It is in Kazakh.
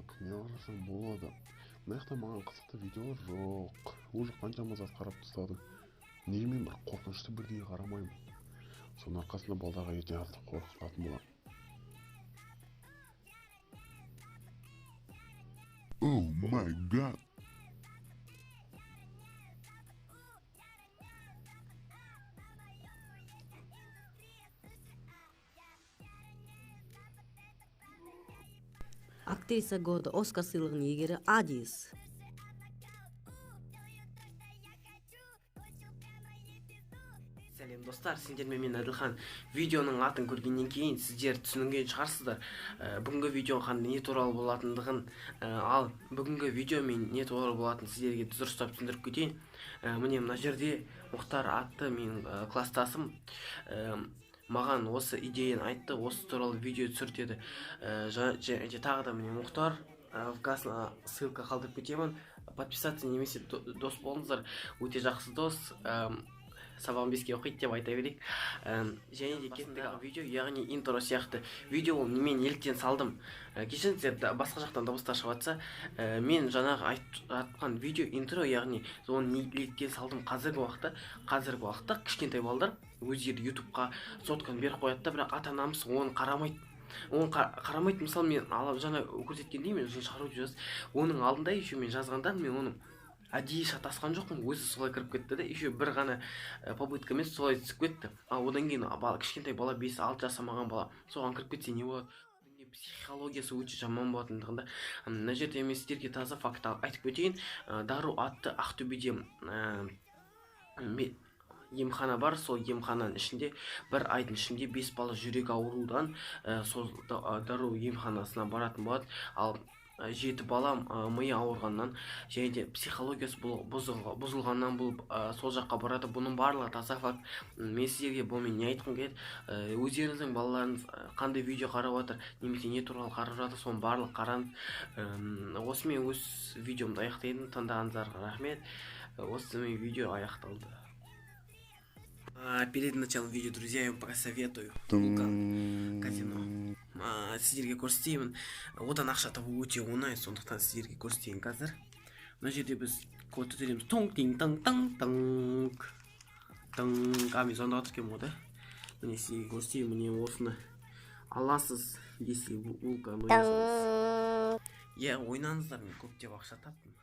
Так, не қарасам болады. Мына жақта маған қызықты видеолар жоқ. Уже қаншама зат қарап тастадым. Неге мен бір қорқынышты бірдеңе қарамаймын? Соның арқасында балдарға ертең артық қорқытатын боламын. Oh my god. Актриса года Оскар сыйлығының иегері Адис. Сәлем достар, сендермен мен Әділхан. Видеоның атын көргеннен кейін сіздер түсінген шығарсыздар. Бүгінгі видеоның не туралы болатындығын, ал бүгінгі видео мен не туралы болатынын сіздерге дұрыстап түсіндіріп кетейін. Міне мына жерде Мұхтар атты менің класстасым маған осы идеяны айтты, осы туралы видео түсір деді. Тағы да міне Мұхтар ВК-сына ссылка қалдырып кетемін. Подписаться немесе дос болыңыздар. Өте жақсы дос. Сабағын 5-ке оқиды деп айта берейік. Және де кеттік видео, яғни интро сияқты. Видео ол мен неліктен салдым. Кешіріңіздер, басқа жақтан дыбыстар шығып жатса, мен жаңағы айтқан видео интро, яғни оны неліктен салдым. Қазіргі уақытта кішкентай балдар өздері ютубқа сотканы беріп қояды да, бірақ ата-анамыз оны қарамайды. Қарамайды, мысалы мен жаңа көрсеткендей мен шығару жазды. Оның алдында еще мен жазғанда мен оны әдейі шатасқан жоқпын, өзі солай кіріп кетті де, еще бір ғана попыткамен солай түсіп кетті. Одан кейін кішкентай бала 5-6 жасамаған бала соған кіріп кетсе не болады? Психологиясы өте жаман болатындығында мына жерде мен сіздерге таза факт айтып кетейін. Дару атты Ақтөбеде емхана бар. Сол емхананың ішінде бір айдың ішінде 5 бала жүрек аурудан сол Дару емханасына баратын болады. Ал 7 бала миы ауырғаннан және де психологиясы бұзылғаннан болып сол жаққа барады. Бұның барлығы таза факт. Мен сіздерге бұнымен не айтқым келеді? Өздеріңіздің балаларыңыз қандай видео қарап жатыр, немесе не туралы қарап жатыр, соның барлығы қараңыз. Осымен өз видеомды аяқтаймын. Тыңдағандарыңызға рахмет. Осымен видео аяқталды. Перед началом видео, друзья, я вам посоветую казино. Сіздерге көрсетеймін. Одан ақша табу өте оңай, сондықтан сіздерге көрсетейін қазір. Мына жерде біз кодты төлейміз. Мен сонда отыр ма, да? Міне сіздерге көрсетейін, міне осыны аласыз, если вулкан ойнасаңыз. Ойнаңыздар, мен көптеп ақша таптым.